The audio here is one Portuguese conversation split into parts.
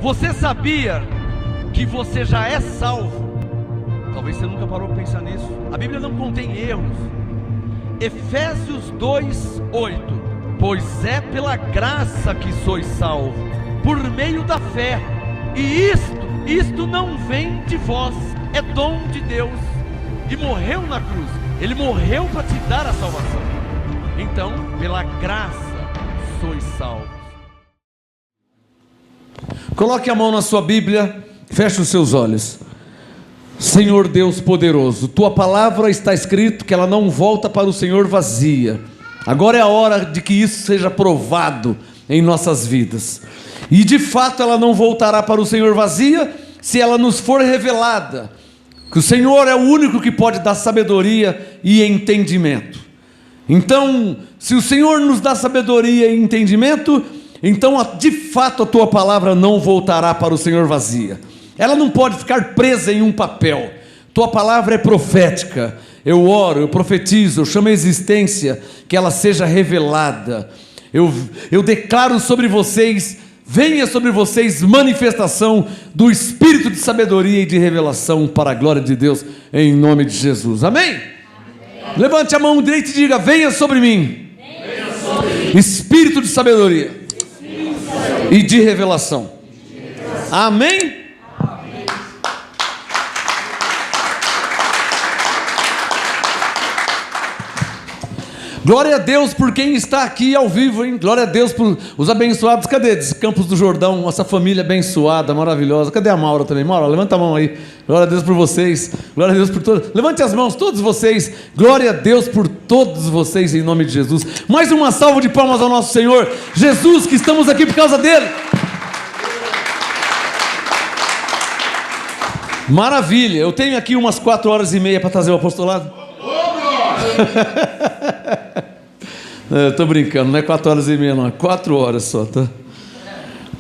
Você sabia que você já é salvo? Talvez você nunca parou para pensar nisso. A Bíblia não contém erros. Efésios 2:8. Pois é pela graça que sois salvos, por meio da fé. E isto não vem de vós, é dom de Deus. E morreu na cruz. Ele morreu para te dar a salvação. Então, pela graça sois salvos. Coloque a mão na sua Bíblia, feche os seus olhos. Senhor Deus poderoso, tua palavra está escrito que ela não volta para o Senhor vazia. Agora é a hora de que isso seja provado em nossas vidas. E de fato ela não voltará para o Senhor vazia se ela nos for revelada. Que o Senhor é o único que pode dar sabedoria e entendimento. Então, se o Senhor nos dá sabedoria e entendimento, então de fato a tua palavra não voltará para o Senhor vazia. Ela não pode ficar presa em um papel. Tua palavra é profética. Eu oro, eu profetizo, eu chamo a existência, que ela seja revelada. Eu declaro sobre vocês, venha sobre vocês manifestação do Espírito de sabedoria e de revelação para a glória de Deus, em nome de Jesus. Amém? Amém. Levante a mão direita e diga: venha sobre mim, venha sobre mim. Espírito de sabedoria, e de revelação. Amém? Glória a Deus por quem está aqui ao vivo, hein? Glória a Deus por os abençoados. Cadê? Campos do Jordão, nossa família abençoada, maravilhosa. Cadê a Maura também? Maura, levanta a mão aí. Glória a Deus por vocês. Glória a Deus por todos. Levante as mãos, todos vocês. Glória a Deus por todos vocês, em nome de Jesus. Mais uma salva de palmas ao nosso Senhor Jesus, que estamos aqui por causa dele. Maravilha. Eu tenho aqui umas 4h30 para trazer o apostolado. Estou brincando, não é 4h30 não, é 4 horas só, tá?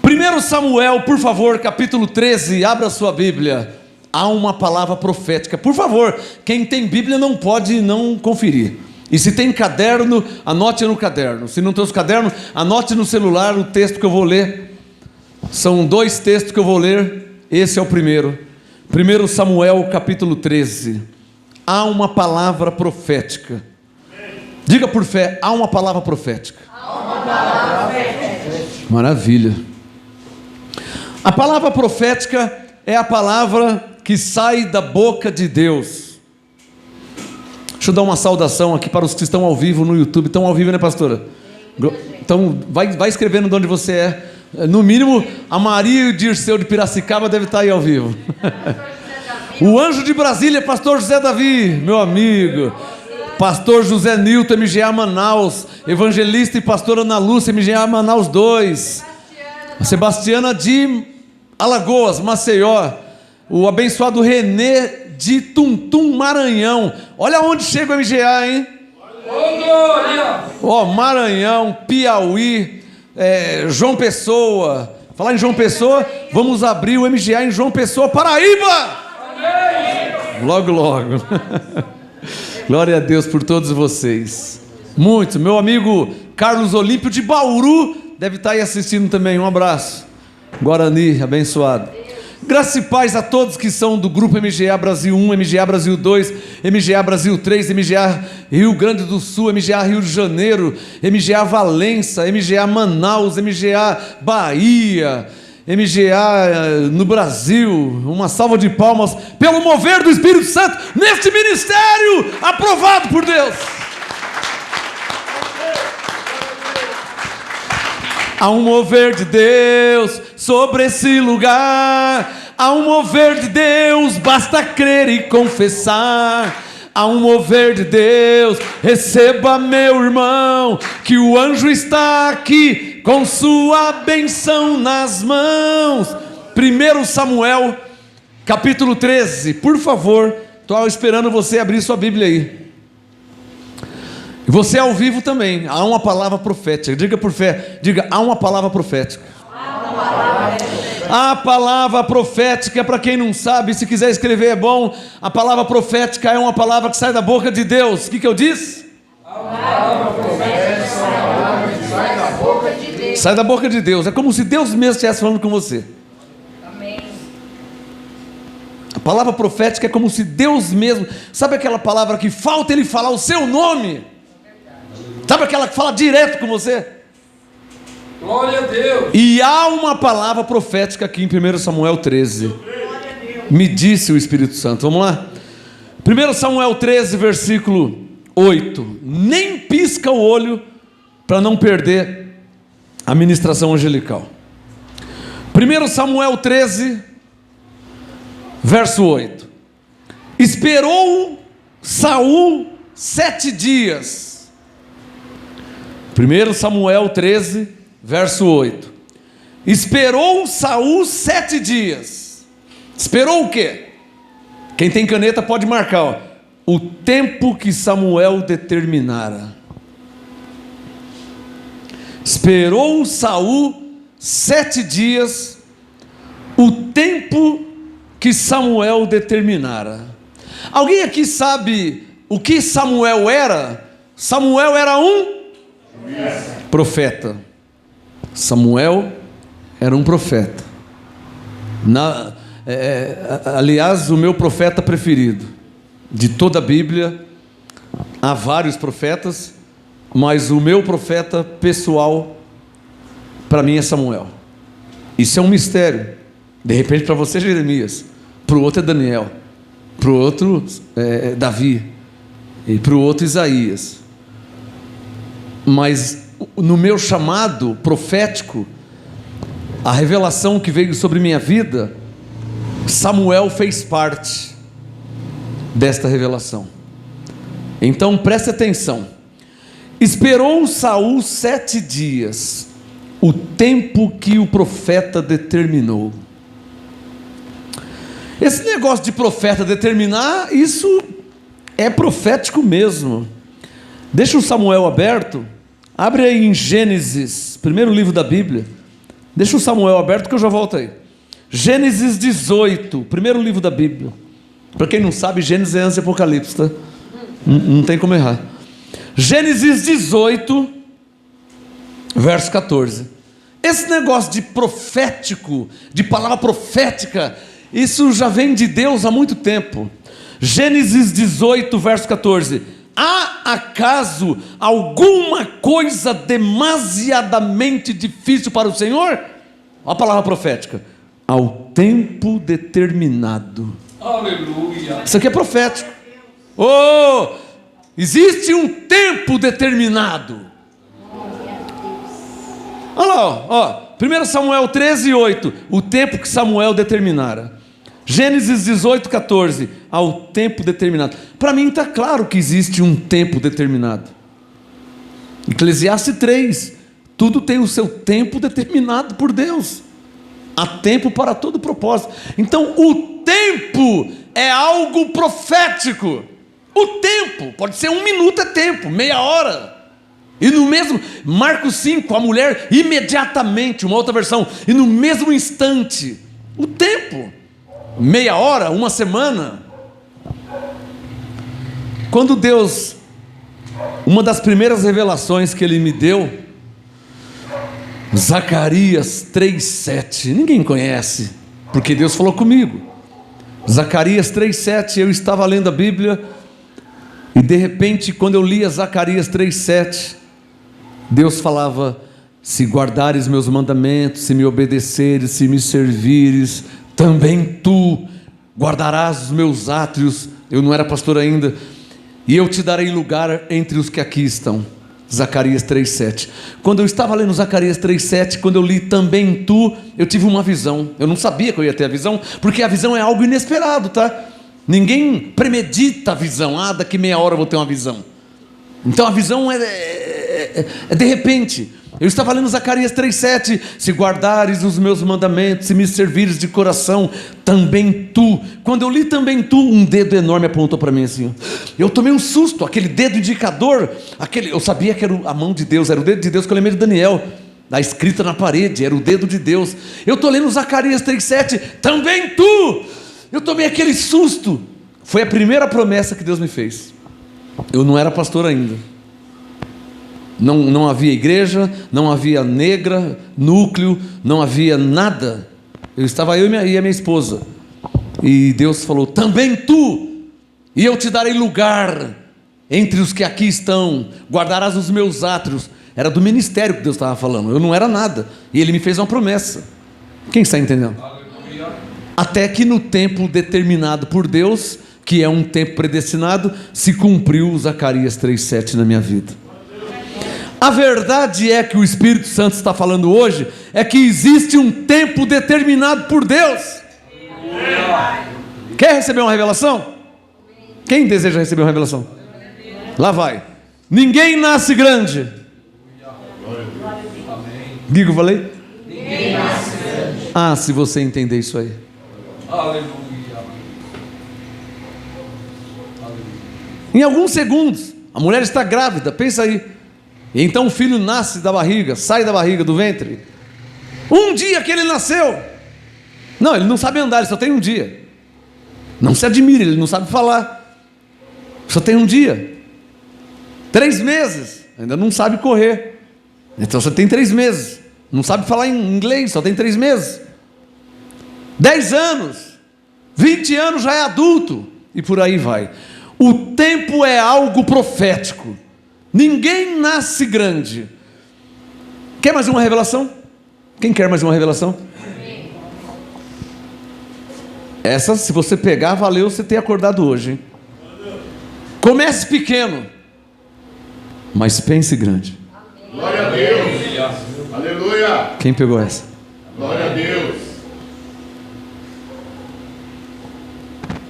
1 Samuel, por favor, capítulo 13, abra a sua Bíblia. Há uma palavra profética. Por favor, quem tem Bíblia não pode não conferir. E se tem caderno, anote no caderno. Se não tem os cadernos, anote no celular o texto que eu vou ler. São 2 textos que eu vou ler. Esse é o primeiro. 1 Samuel, capítulo 13. Há uma palavra profética. Diga por fé: há uma palavra profética. Há uma palavra profética. Maravilha. A palavra profética é a palavra que sai da boca de Deus. Deixa eu dar uma saudação aqui para os que estão ao vivo no YouTube. Estão ao vivo, né, pastora? Então vai escrevendo de onde você é. No mínimo, a Maria e o Dirceu de Piracicaba deve estar aí ao vivo. O anjo de Brasília, pastor José Davi, meu amigo. Pastor José Nilton, MGA Manaus. Evangelista e pastora Ana Lúcia, MGA Manaus 2. A Sebastiana de Alagoas, Maceió. O abençoado Renê de Tuntum, Maranhão. Olha onde chega o MGA, hein? Ó, Maranhão, Piauí, João Pessoa. Falar em João Pessoa, vamos abrir o MGA em João Pessoa, Paraíba. Logo, logo. Glória a Deus por todos vocês. Muito. Meu amigo Carlos Olímpio de Bauru deve estar aí assistindo também. Um abraço. Guarani, abençoado. Graça e paz a todos que são do grupo MGA Brasil 1, MGA Brasil 2, MGA Brasil 3, MGA Rio Grande do Sul, MGA Rio de Janeiro, MGA Valença, MGA Manaus, MGA Bahia, MGA no Brasil. Uma salva de palmas pelo mover do Espírito Santo neste ministério aprovado por Deus. Há um mover de Deus sobre esse lugar. Há um mover de Deus, basta crer e confessar. Há um mover de Deus, receba, meu irmão, que o anjo está aqui com sua benção nas mãos. 1 Samuel, capítulo 13. Por favor, estou esperando você abrir sua Bíblia aí. E você ao vivo também. Há uma palavra profética. Diga por fé, diga: há uma palavra profética. A palavra profética, para quem não sabe, se quiser escrever é bom. A palavra profética é uma palavra que sai da boca de Deus. O que eu disse? A palavra profética é uma palavra que sai da boca de Deus. Sai da boca de Deus. É como se Deus mesmo estivesse falando com você. A palavra profética é como se Deus mesmo, sabe aquela palavra que falta ele falar o seu nome? Sabe aquela que fala direto com você? Glória a Deus. E há uma palavra profética aqui em 1 Samuel 13. Me disse o Espírito Santo. Vamos lá? 1 Samuel 13, versículo 8. Nem pisca o olho para não perder a ministração angelical. 1 Samuel 13, verso 8. Esperou Saul 7 dias. 1 Samuel 13, verso 8. Esperou Saul 7 dias. Esperou o quê? Quem tem caneta pode marcar, ó. O tempo que Samuel determinara. Esperou Saul 7 dias, o tempo que Samuel determinara. Alguém aqui sabe o que Samuel era? Samuel era um profeta. Samuel era um profeta. Aliás, o meu profeta preferido de toda a Bíblia. Há vários profetas, mas o meu profeta pessoal para mim é Samuel. Isso é um mistério. De repente para você é Jeremias, para o outro é Daniel, para o outro é Davi, e para o outro Isaías. Mas no meu chamado profético, a revelação que veio sobre minha vida, Samuel fez parte desta revelação. Então preste atenção. Esperou Saul 7 dias, o tempo que o profeta determinou. Esse negócio de profeta determinar, isso é profético mesmo. Deixa o Samuel aberto. Abre aí em Gênesis, primeiro livro da Bíblia. Deixa o Samuel aberto que eu já volto aí. Gênesis 18, primeiro livro da Bíblia. Para quem não sabe, Gênesis é antes de Apocalipse, tá? Não tem como errar. Gênesis 18, verso 14. Esse negócio de profético, de palavra profética, isso já vem de Deus há muito tempo. Gênesis 18, verso 14. Há acaso alguma coisa demasiadamente difícil para o Senhor? Olha a palavra profética. Ao tempo determinado. Aleluia. Isso aqui é profético. Oh, existe um tempo determinado. Olha lá, ó, 1 Samuel 13, 8. O tempo que Samuel determinara. Gênesis 18, 14. Ao tempo determinado. Para mim está claro que existe um tempo determinado. Eclesiastes 3. Tudo tem o seu tempo determinado por Deus. Há tempo para todo propósito. Então o tempo é algo profético. O tempo, pode ser 1 minuto é tempo, meia hora. E no mesmo, Marcos 5, a mulher imediatamente, uma outra versão, e no mesmo instante. O tempo, meia hora, 1 semana. Quando Deus, uma das primeiras revelações que Ele me deu, Zacarias 3:7, ninguém conhece, porque Deus falou comigo. Zacarias 3:7, eu estava lendo a Bíblia, e de repente, quando eu lia Zacarias 3:7, Deus falava: se guardares meus mandamentos, se me obedeceres, se me servires, também tu guardarás os meus átrios. Eu não era pastor ainda. E eu te darei lugar entre os que aqui estão. Zacarias 3:7. Quando eu estava lendo Zacarias 3:7, quando eu li também tu, eu tive uma visão. Eu não sabia que eu ia ter a visão, porque a visão é algo inesperado, tá? Ninguém premedita a visão. Daqui meia hora eu vou ter uma visão. Então a visão é de repente. Eu estava lendo Zacarias 3:7. Se guardares os meus mandamentos, se me servires de coração, também tu. Quando eu li também tu, um dedo enorme apontou para mim assim. Eu tomei um susto, aquele dedo indicador, eu sabia que era a mão de Deus, era o dedo de Deus que eu lembrei de Daniel, da escrita na parede, era o dedo de Deus. Eu estou lendo Zacarias 3:7, também tu. Eu tomei aquele susto. Foi a primeira promessa que Deus me fez. Eu não era pastor ainda. Não havia igreja, não havia negra, núcleo, não havia nada. Eu estava eu e a minha esposa. E Deus falou: também tu, e eu te darei lugar entre os que aqui estão, guardarás os meus átrios. Era do ministério que Deus estava falando, eu não era nada, e Ele me fez uma promessa. Quem está entendendo? Até que no tempo determinado por Deus, que é um tempo predestinado, se cumpriu Zacarias 3,7 na minha vida. A verdade é que o Espírito Santo está falando hoje, é que existe um tempo determinado por Deus. Quer receber uma revelação? Quem deseja receber uma revelação? Lá vai. Ninguém nasce grande. Digo, falei? Ninguém nasce grande. Ah, se você entender isso aí. Aleluia. Em alguns segundos, a mulher está grávida, pensa aí. E então o filho nasce da barriga, sai da barriga, do ventre. Um dia que ele nasceu. Não, ele não sabe andar, ele só tem um dia. Não se admire, ele não sabe falar. Só tem um dia. 3 meses, ainda não sabe correr. Então só tem 3 meses. Não sabe falar em inglês, só tem 3 meses. 10 anos, 20 anos já é adulto. E por aí vai. O tempo é algo profético. Ninguém nasce grande. Quer mais uma revelação? Quem quer mais uma revelação? Essa, se você pegar, valeu você ter acordado hoje, hein? Comece pequeno, mas pense grande. Glória a Deus. Aleluia. Quem pegou essa? Glória a Deus.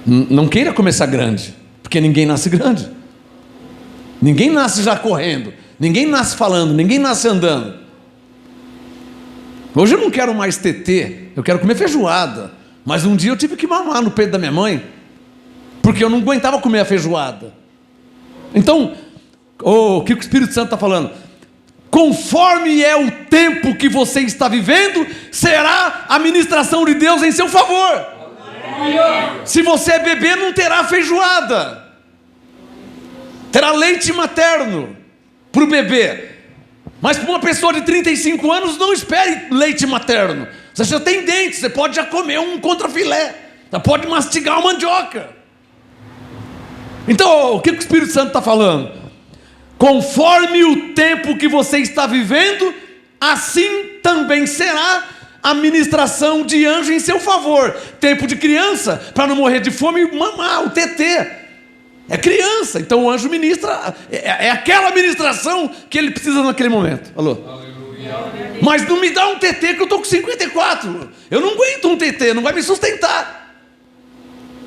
Não queira começar grande, porque ninguém nasce grande. Ninguém nasce já correndo, ninguém nasce falando, ninguém nasce andando. Hoje eu não quero mais TT, eu quero comer feijoada. Mas um dia eu tive que mamar no peito da minha mãe, porque eu não aguentava comer a feijoada. Então, o que o Espírito Santo está falando? Conforme é o tempo que você está vivendo, será a ministração de Deus em seu favor. Se você é bebê, não terá feijoada, terá leite materno para o bebê. Mas para uma pessoa de 35 anos, não espere leite materno. Você já tem dentes, você pode já comer um contrafilé, já pode mastigar uma mandioca. Então, o que o Espírito Santo está falando? Conforme o tempo que você está vivendo, assim também será a ministração de anjo em seu favor. Tempo de criança, para não morrer de fome, mamar, o TT. É criança, então o anjo ministra, é aquela ministração que ele precisa naquele momento. Alô? Mas não me dá um TT que eu estou com 54. Eu não aguento um TT, não vai me sustentar.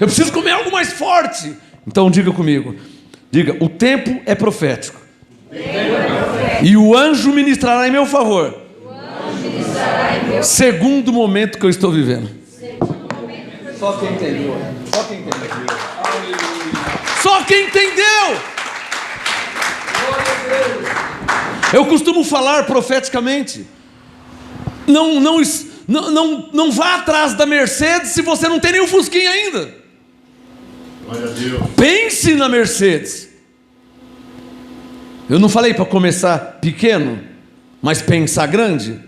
Eu preciso comer algo mais forte. Então diga comigo, diga, o tempo é profético. E o anjo ministrará em meu favor. Segundo o momento que eu estou vivendo. Só quem entendeu. Só quem entendeu. Só quem entendeu. Eu costumo falar profeticamente. Não vá atrás da Mercedes se você não tem nenhum Fusquinha ainda. Glória a Deus. Pense na Mercedes. Eu não falei para começar pequeno, mas pensar grande.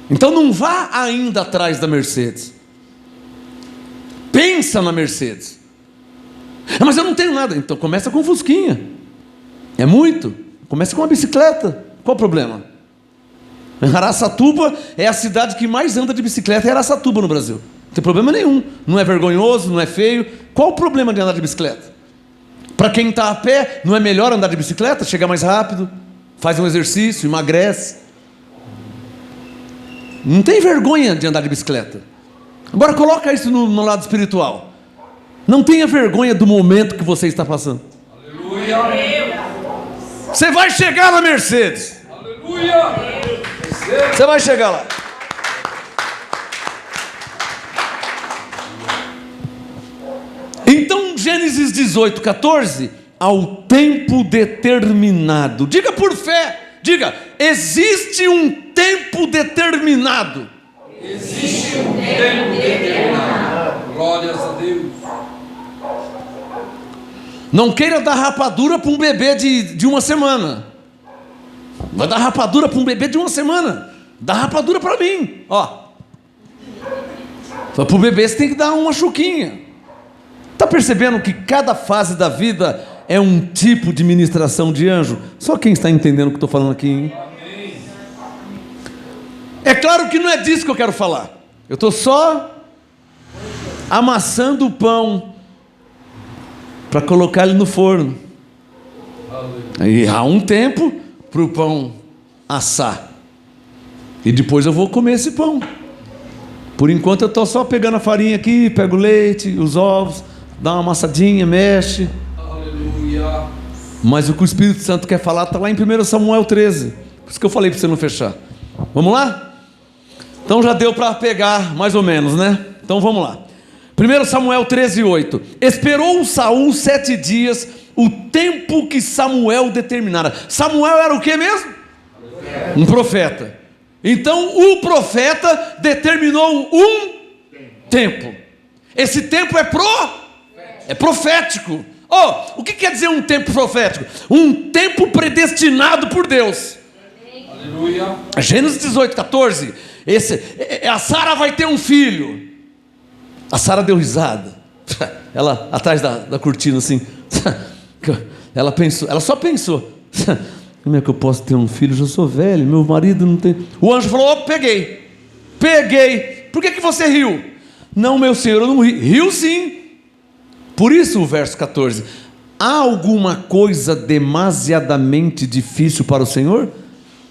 Então não vá ainda atrás da Mercedes. Pensa na Mercedes. Mas eu não tenho nada. Então começa com Fusquinha. É muito. Começa com uma bicicleta. Qual o problema? Araçatuba é a cidade que mais anda de bicicleta. É Araçatuba no Brasil. Não tem problema nenhum. Não é vergonhoso, não é feio. Qual o problema de andar de bicicleta? Para quem está a pé, não é melhor andar de bicicleta? Chega mais rápido, faz um exercício, emagrece. Não tem vergonha de andar de bicicleta. Agora coloca isso no lado espiritual. Não tenha vergonha do momento que você está passando. Aleluia. Você vai chegar na Mercedes. Aleluia. Você vai chegar lá. Então, Gênesis 18, 14, ao tempo determinado. Diga por fé. Diga, existe um tempo determinado. Existe um tempo determinado. Glórias a Deus. Não queira dar rapadura para um bebê de uma semana. Vai dar rapadura para um bebê de uma semana. Dá rapadura para mim. Ó. Para o bebê você tem que dar uma chuquinha. Está percebendo que cada fase da vida é um tipo de ministração de anjo? Só quem está entendendo o que estou falando aqui, hein? É claro que não é disso que eu quero falar. Eu estou só amassando o pão para colocar ele no forno. E há um tempo para o pão assar. E depois eu vou comer esse pão. Por enquanto eu estou só pegando a farinha aqui, pego o leite, os ovos, dá uma amassadinha, mexe. Aleluia. Mas o que o Espírito Santo quer falar está lá em 1 Samuel 13. Por isso que eu falei para você não fechar. Vamos lá? Então já deu para pegar mais ou menos, né? Então vamos lá. 1 Samuel 13:8. Esperou Saul 7 dias, o tempo que Samuel determinara. Samuel era o que mesmo? Um profeta. Então o profeta determinou um tempo. Esse tempo é profético. O que quer dizer um tempo profético? Um tempo predestinado por Deus. Aleluia. Gênesis 18:14. A Sara vai ter um filho. A Sara deu risada. Ela atrás da cortina assim. Ela pensou, ela só pensou. Como é que eu posso ter um filho? Eu já sou velho, meu marido não tem. O anjo falou: peguei. Por que você riu? Não, meu senhor, eu não ri. Riu sim. Por isso o verso 14. Há alguma coisa demasiadamente difícil para o Senhor?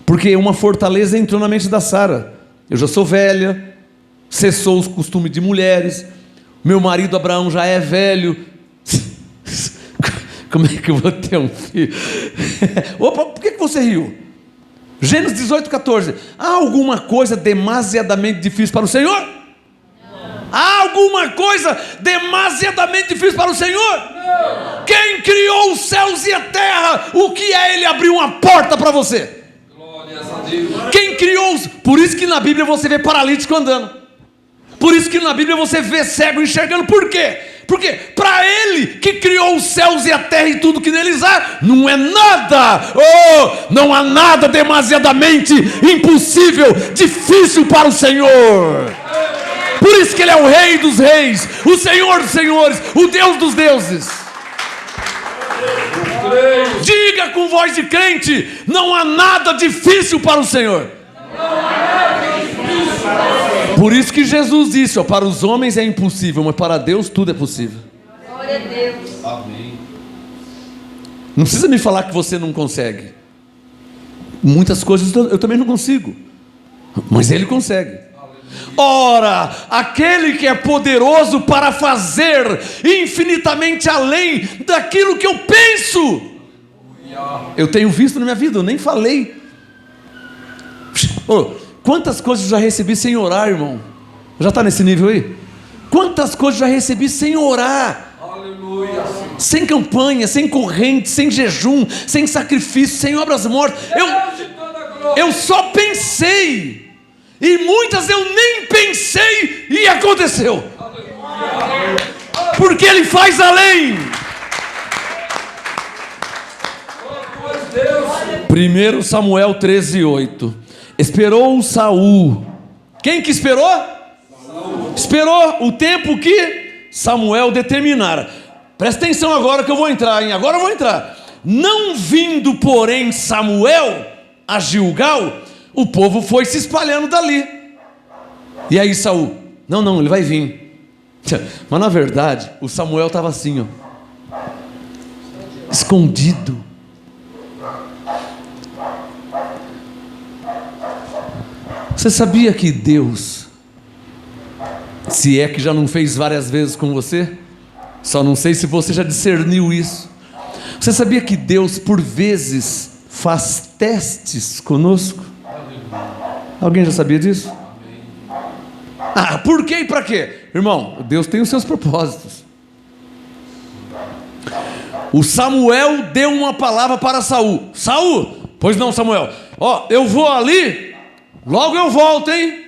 Porque uma fortaleza entrou na mente da Sara. Eu já sou velha, cessou os costumes de mulheres, meu marido Abraão já é velho. Como é que eu vou ter um filho? Opa, por que você riu? Gênesis 18:14. Há alguma coisa demasiadamente difícil para o Senhor? Não. Há alguma coisa demasiadamente difícil para o Senhor? Não. Quem criou os céus e a terra? O que é Ele abrir uma porta para você? Glórias a Deus. Quem criou os... Por isso que na Bíblia você vê paralítico andando. Por isso que na Bíblia você vê cego enxergando. Por quê? Porque para Ele que criou os céus e a terra e tudo que neles há, não é nada, não há nada demasiadamente impossível, difícil para o Senhor. Por isso que Ele é o Rei dos reis, o Senhor dos senhores, o Deus dos deuses. Diga com voz de crente: não há nada difícil para o Senhor. Por isso que Jesus disse: para os homens é impossível, mas para Deus tudo é possível. Glória a Deus. Amém. Não precisa me falar que você não consegue. Muitas coisas eu também não consigo, mas Ele consegue. Ora, aquele que é poderoso para fazer infinitamente além daquilo que eu penso. Eu tenho visto na minha vida, eu nem falei. Quantas coisas eu já recebi sem orar, irmão? Já está nesse nível aí? Quantas coisas eu já recebi sem orar? Aleluia. Sem campanha, sem corrente, sem jejum, sem sacrifício, sem obras mortas. Eu só pensei. E muitas eu nem pensei e aconteceu. Porque Ele faz além. 1 Samuel 13:8. Esperou Saul. Quem que esperou? Saul. Esperou o tempo que Samuel determinara. Presta atenção agora que eu vou entrar, hein? Agora eu vou entrar. Não vindo, porém, Samuel a Gilgal, o povo foi se espalhando dali. E aí Saul: não, ele vai vir. Mas na verdade o Samuel estava assim, ó, escondido. Você sabia que Deus, se é que já não fez várias vezes com você, só não sei se você já discerniu isso. Você sabia que Deus por vezes faz testes conosco? Alguém já sabia disso? Por quê e para quê? Irmão, Deus tem os seus propósitos. O Samuel deu uma palavra para Saul. Saul, pois não, Samuel, eu vou ali, logo eu volto, hein?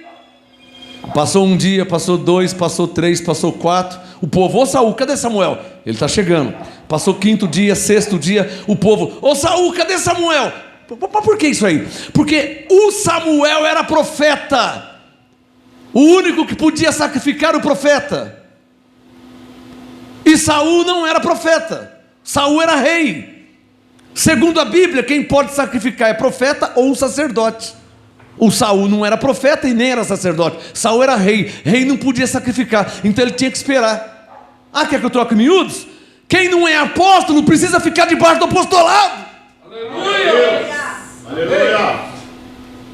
Passou um dia, passou 2, passou 3, passou 4. O povo: Saul, cadê Samuel? Ele está chegando. Passou 5º dia, 6º dia. O povo: Saul, cadê Samuel? Por que isso aí? Porque o Samuel era profeta. o único que podia sacrificar o profeta. E Saul não era profeta, Saul era rei. Segundo a Bíblia, quem pode sacrificar é profeta ou sacerdote. O Saul não era profeta e nem era sacerdote. Saul era rei, rei não podia sacrificar, então ele tinha que esperar. Quer que eu troque miúdos? Quem não é apóstolo precisa ficar debaixo do apostolado. Aleluia! Aleluia!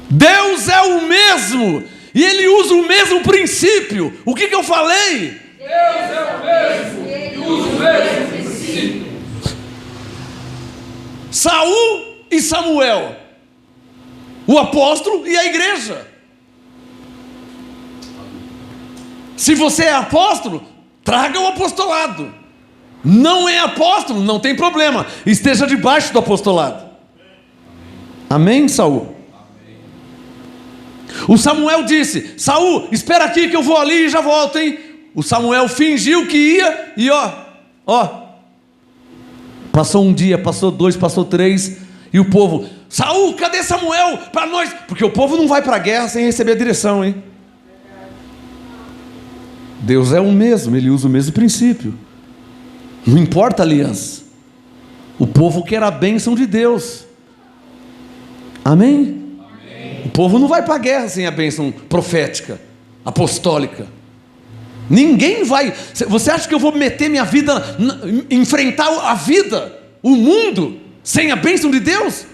Deus é o mesmo, e Ele usa o mesmo princípio. O que eu falei? Deus é o mesmo, e usa o mesmo princípio. Saul e Samuel, o apóstolo e a igreja. Se você é apóstolo, traga o apostolado. Não é apóstolo, não tem problema, esteja debaixo do apostolado. Amém, Saul? Amém. O Samuel disse: Saul, espera aqui que eu vou ali e já volto, hein? O Samuel fingiu que ia e passou um dia, passou 2, passou 3, e o povo: Saul, cadê Samuel para nós? Porque o povo não vai para a guerra sem receber a direção, hein? Deus é o mesmo, Ele usa o mesmo princípio. Não importa a aliança, o povo quer a bênção de Deus. Amém? Amém. O povo não vai para a guerra sem a bênção profética, apostólica. Ninguém vai. Você acha que eu vou meter minha vida, enfrentar a vida, o mundo, sem a bênção de Deus?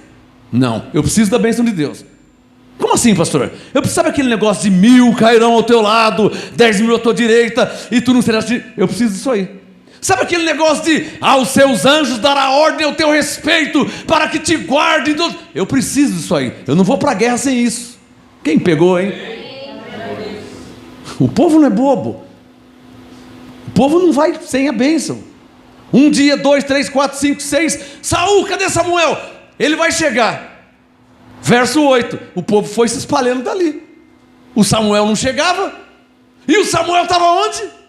Não, eu preciso da bênção de Deus. Como assim, pastor? Eu precisava daquele negócio de 1000 cairão ao teu lado, 10.000 à tua direita, e tu não serás. Eu preciso disso aí. Sabe aquele negócio de aos seus anjos dará ordem ao teu respeito, para que te guardem? Eu preciso disso aí. Eu não vou para a guerra sem isso. Quem pegou, hein? O povo não é bobo. O povo não vai sem a bênção. Um dia, 2, 3, 4, 5, 6. Saul, cadê Samuel? Ele vai chegar. Verso 8. O povo foi se espalhando dali. O Samuel não chegava. E o Samuel estava onde?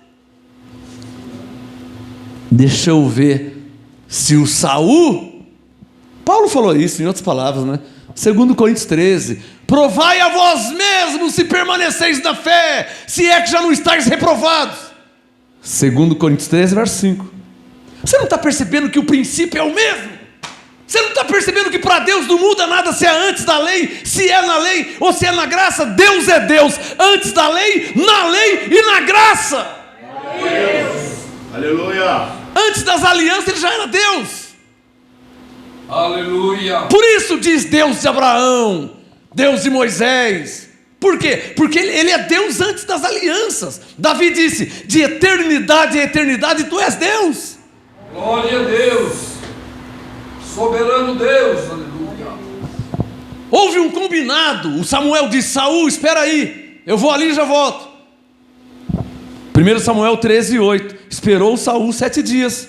Deixa eu ver se o Saul. Paulo falou isso em outras palavras, né? 2 Coríntios 13. Provai a vós mesmos se permaneceis na fé, se é que já não estáis reprovados. 2 Coríntios 13, verso 5. Você não está percebendo que o princípio é o mesmo? Você não está percebendo que para Deus não muda nada se é antes da lei, se é na lei ou se é na graça? Deus é Deus antes da lei, na lei e na graça. Aleluia! Antes das alianças ele já era Deus. Aleluia! Por isso diz Deus de Abraão, Deus de Moisés. Por quê? Porque ele é Deus antes das alianças. Davi disse: de eternidade a eternidade tu és Deus. Glória a Deus, soberano Deus, aleluia. Houve um combinado. O Samuel disse: Saul, espera aí, eu vou ali e já volto. 1 Samuel 13, 8. Esperou Saul 7 dias.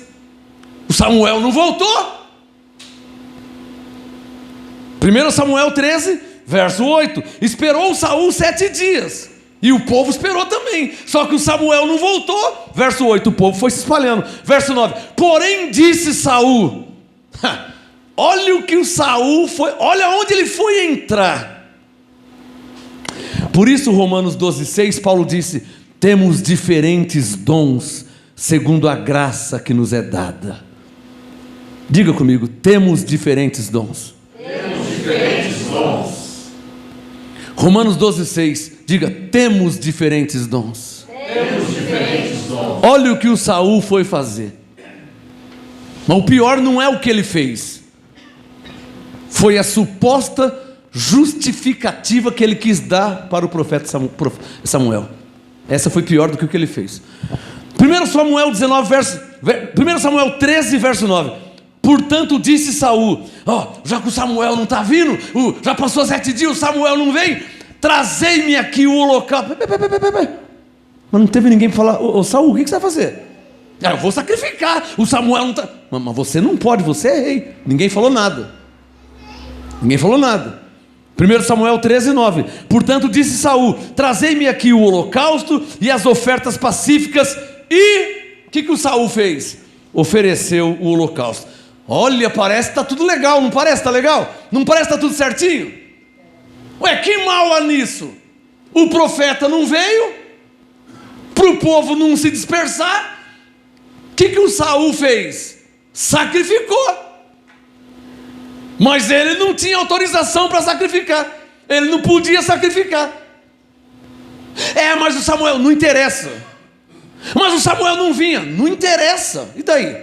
O Samuel não voltou. 1 Samuel 13, verso 8. Esperou Saul 7 dias. E o povo esperou também. Só que o Samuel não voltou. Verso 8, o povo foi se espalhando. Verso 9. Porém disse Saul. Olha o que o Saul foi. Olha onde ele foi entrar. Por isso Romanos 12, 6, Paulo disse: temos diferentes dons, segundo a graça que nos é dada. Diga comigo: temos diferentes dons. Temos diferentes dons. Romanos 12, 6. Diga: temos diferentes dons. Temos diferentes dons. Olha o que o Saul foi fazer. Mas o pior não é o que ele fez, foi a suposta justificativa que ele quis dar para o profeta Samuel. Essa foi pior do que o que ele fez. 1 Samuel 13, verso 9. Portanto disse Saul: já que o Samuel não está vindo, já passou 7 dias, o Samuel não vem, trazei-me aqui o holocausto. Mas não teve ninguém para falar: Saul, o que você vai fazer? Eu vou sacrificar, o Samuel não está. Mas você não pode, você é rei. Ninguém falou nada. 1 Samuel 13, 9. Portanto disse Saul: trazei-me aqui o holocausto e as ofertas pacíficas. E o que o Saul fez? Ofereceu o holocausto. Olha, parece que está tudo legal. Não parece que está legal? Não parece que está tudo certinho? Ué, que mal há nisso? o profeta não veio, para o povo não se dispersar. O que o Saul fez? Sacrificou. Mas ele não tinha autorização para sacrificar. Ele não podia sacrificar. Mas o Samuel, não interessa. Mas o Samuel não vinha, não interessa. E daí?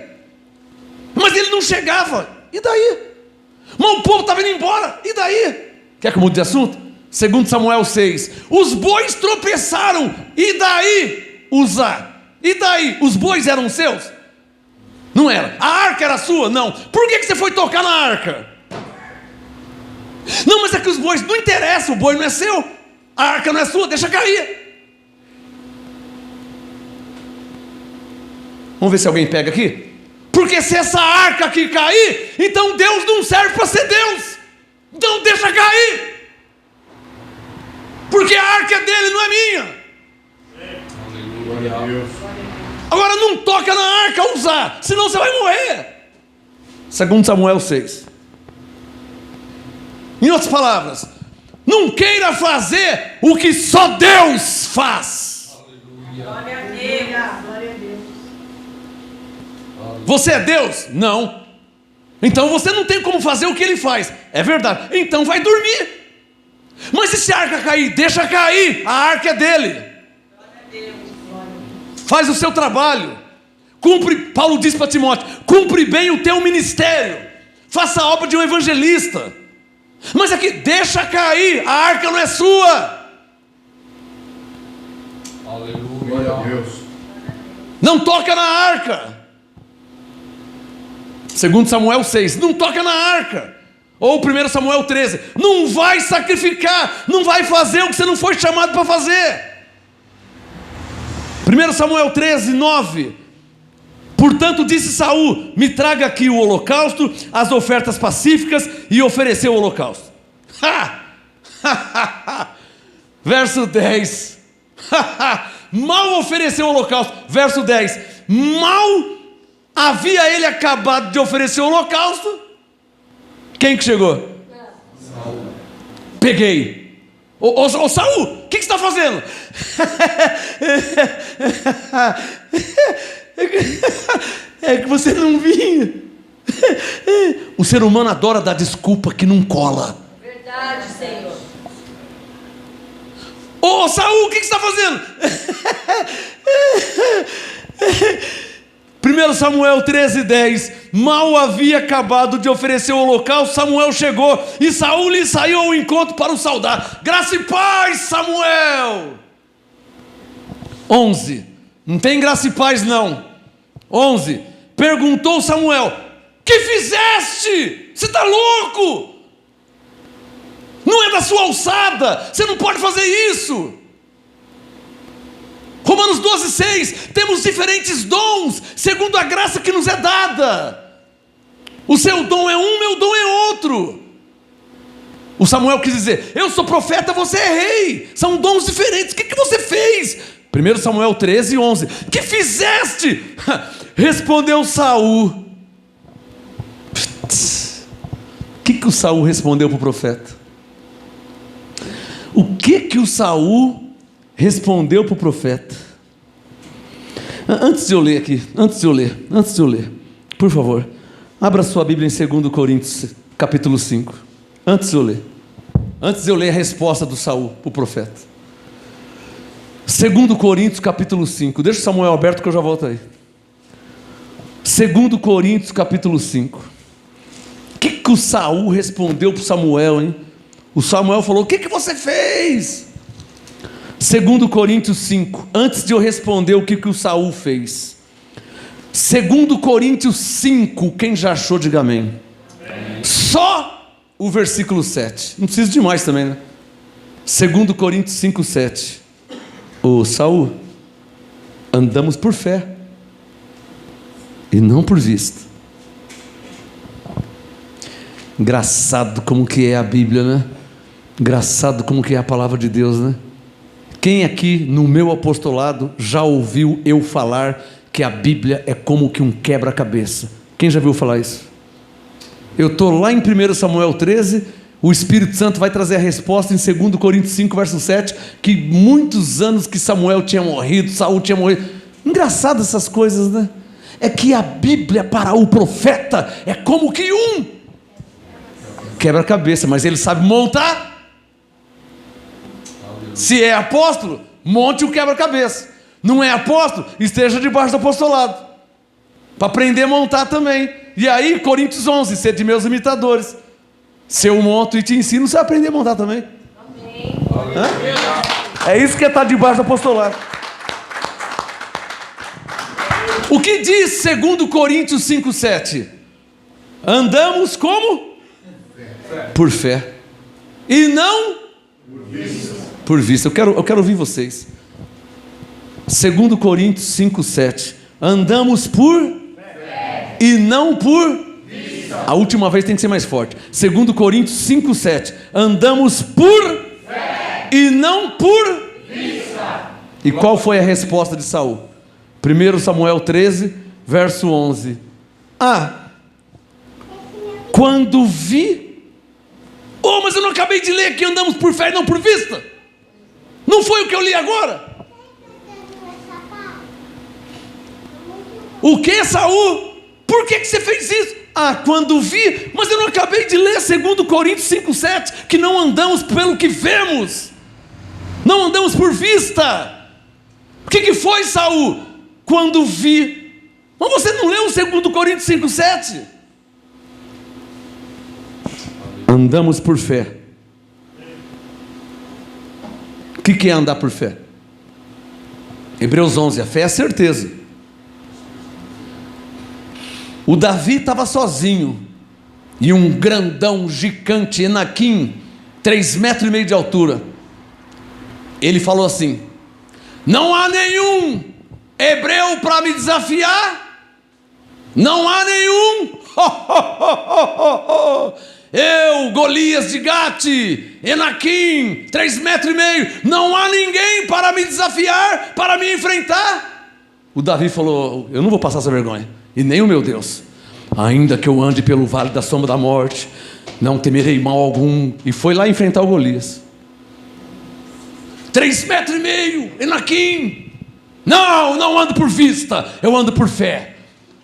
Mas ele não chegava. E daí? Mas o povo estava indo embora. E daí? Quer que eu mude de assunto? 2 Samuel 6. Os bois tropeçaram. E daí? Uzá. E daí? Os bois eram seus? Não era. A arca era sua? Não. Por que você foi tocar na arca? Não, mas é que os bois não interessam. O boi não é seu. A arca não é sua, deixa cair. Vamos ver se alguém pega aqui. Porque se essa arca aqui cair, então Deus não serve para ser Deus. Então deixa cair. Porque a arca é dele, não é minha. Glória a Deus. Agora não toca na arca, usar, senão você vai morrer. 2 Samuel 6. Em outras palavras, não queira fazer o que só Deus faz. Glória a Deus. Glória a Deus. Você é Deus? Não. Então você não tem como fazer o que ele faz. É verdade. Então vai dormir. Mas e se a arca cair? Deixa cair. A arca é dele. Glória a Deus. Faz o seu trabalho. Cumpre, Paulo diz para Timóteo, cumpre bem o teu ministério. Faça a obra de um evangelista. Mas aqui, deixa cair. A arca não é sua. Glória a Deus. Não toca na arca. 2 Samuel 6, não toca na arca. Ou 1 Samuel 13, não vai sacrificar, não vai fazer o que você não foi chamado para fazer. 1 Samuel 13, 9. Portanto disse Saul, me traga aqui o holocausto, as ofertas pacíficas, e ofereceu o holocausto. Verso 10. Mal ofereceu o holocausto. Verso 10. Mal havia ele acabado de oferecer o holocausto. Quem que chegou? Saul. Peguei. Ô Saul, o que você está fazendo? É que você não vinha. O ser humano adora dar desculpa que não cola. Verdade, Senhor. Ô Saul, o que você está fazendo? 1 Samuel 13, 10. Mal havia acabado de oferecer o holocausto, Samuel chegou e Saul lhe saiu ao encontro para o saudar. Graça e paz, Samuel. 11. Não tem graça e paz não. 11. Perguntou Samuel, que fizeste? Você está louco? Não é da sua alçada, você não pode fazer isso. Romanos 12, 6. Temos diferentes dons, segundo a graça que nos é dada. O seu dom é um, meu dom é outro. O Samuel quis dizer, eu sou profeta, você é rei. São dons diferentes, o que você fez? 1 Samuel 13, 11. Que fizeste? Respondeu Saul. O que o Saul respondeu para o profeta? O que o Saul respondeu para o profeta? Antes de eu ler aqui, antes de eu ler, por favor, abra sua Bíblia em 2 Coríntios, capítulo 5. Antes de eu ler a resposta do Saul para o profeta. 2 Coríntios, capítulo 5. Deixa o Samuel aberto que eu já volto aí. 2 Coríntios, capítulo 5. O que o Saul respondeu para o Samuel, hein? O Samuel falou, o que você fez? 2 Coríntios 5, antes de eu responder o que o Saul fez. 2 Coríntios 5, quem já achou, diga amém. Amém. Só o versículo 7, não precisa de mais também, né? 2 Coríntios 5, 7. Ô Saul, andamos por fé e não por vista. Engraçado como que é a Bíblia, né? Engraçado como que é a palavra de Deus, né? Quem aqui no meu apostolado já ouviu eu falar que a Bíblia é como que um quebra-cabeça? Quem já viu falar isso? Eu estou lá em 1 Samuel 13, o Espírito Santo vai trazer a resposta em 2 Coríntios 5, verso 7, que muitos anos que Samuel tinha morrido, Saul tinha morrido. Engraçado essas coisas, né? É que a Bíblia para o profeta é como que um quebra-cabeça, mas ele sabe montar. Se é apóstolo, monte o quebra-cabeça. Não é apóstolo, esteja debaixo do apostolado, para aprender a montar também. E aí, Coríntios 11, sede meus imitadores. Se eu monto e te ensino, você vai aprender a montar também. É isso que é estar debaixo do apostolado. O que diz 2 Coríntios 5, 7? Andamos como? Por fé. E não por vista. Eu quero ouvir vocês. 2 Coríntios 5, 7. Andamos por fé. E não por vista. A última vez tem que ser mais forte. 2 Coríntios 5, 7. Andamos por fé. E não por vista. E qual foi a resposta de Saul? 1 Samuel 13, verso 11. Quando vi... mas eu não acabei de ler que andamos por fé e não por vista. Não foi o que eu li agora? O que, Saul? Por que você fez isso? Quando vi, mas eu não acabei de ler 2 Coríntios 5, 7, que não andamos pelo que vemos, não andamos por vista. O que foi, Saul? Quando vi. Mas você não leu 2 Coríntios 5, 7? Andamos por fé. O que é andar por fé? Hebreus 11, a fé é a certeza. O Davi estava sozinho, e um grandão, gigante, Enaquim, 3,5 metros de altura, ele falou assim: não há nenhum hebreu para me desafiar, não há nenhum. Eu, Golias de Gate, Enaquim, 3,5 metros, não há ninguém para me desafiar, para me enfrentar. O Davi falou: eu não vou passar essa vergonha, e nem o meu Deus. Ainda que eu ande pelo vale da sombra da morte, não temerei mal algum. E foi lá enfrentar o Golias. 3,5 metros, Enaquim. Não ando por vista, eu ando por fé.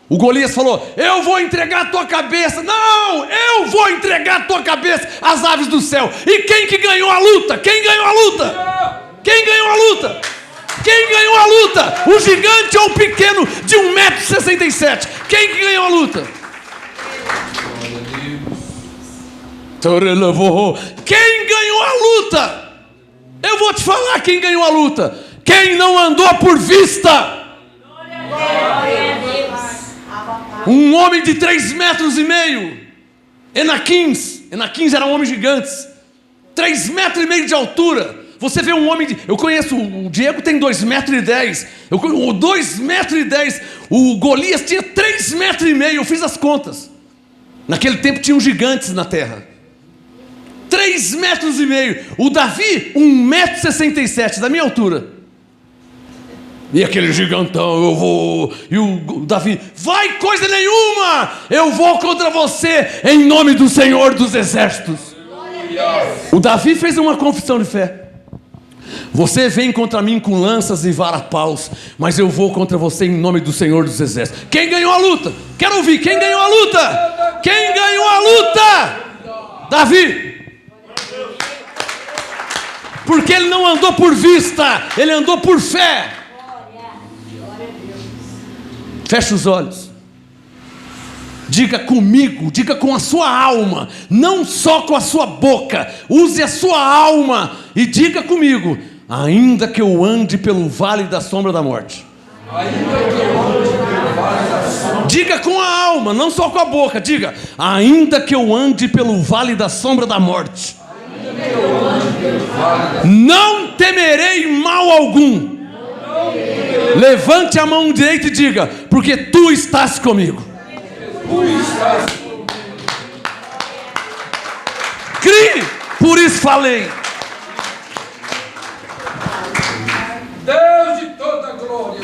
O Golias falou: eu vou entregar a tua cabeça. Não, eu vou entregar a tua cabeça às aves do céu. E quem que ganhou a luta? Quem ganhou a luta? Quem ganhou a luta? Quem ganhou a luta? O gigante ou o pequeno de 1,67 m? Quem que ganhou a luta? Quem ganhou a luta? Eu vou te falar quem ganhou a luta. Quem não andou por vista. Um homem de 3,5 metros. Enaquins eram homens gigantes. 3,5 metros de altura. Você vê um homem de... Eu conheço, o Diego tem 2,10 metros. 2,10 metros. O Golias tinha 3,5 metros. Eu fiz as contas. Naquele tempo tinham gigantes na terra. 3,5 metros. O Davi, 1,67 m, da minha altura. E aquele gigantão, eu vou... E o Davi: vai coisa nenhuma, eu vou contra você, em nome do Senhor dos Exércitos. O Davi fez uma confissão de fé: você vem contra mim com lanças e varapaus, mas eu vou contra você em nome do Senhor dos Exércitos. Quem ganhou a luta? Quero ouvir, quem ganhou a luta? Quem ganhou a luta? Davi. Porque ele não andou por vista, ele andou por fé. Feche os olhos. Diga comigo, diga com a sua alma, não só com a sua boca. Use a sua alma e diga comigo: ainda que eu ande pelo vale da sombra da morte. Diga com a alma, não só com a boca. Diga: ainda que eu ande pelo vale da sombra da morte, não temerei mal algum. Levante a mão direita e diga: porque tu estás comigo. Crie, por isso falei. Deus de toda glória.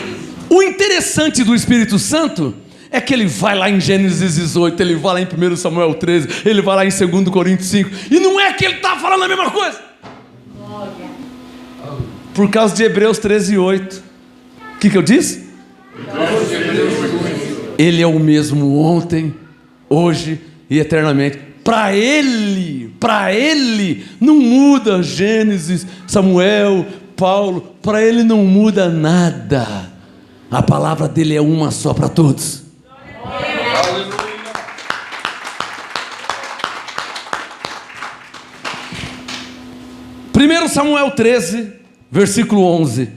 O interessante do Espírito Santo é que ele vai lá em Gênesis 18, ele vai lá em 1 Samuel 13, ele vai lá em 2 Coríntios 5, e não é que ele está falando a mesma coisa. Por causa de Hebreus 13, 8. O que eu disse? Ele é o mesmo ontem, hoje e eternamente. Para ele não muda Gênesis, Samuel, Paulo, para ele não muda nada. A palavra dele é uma só para todos. 1 Samuel 13, versículo 11.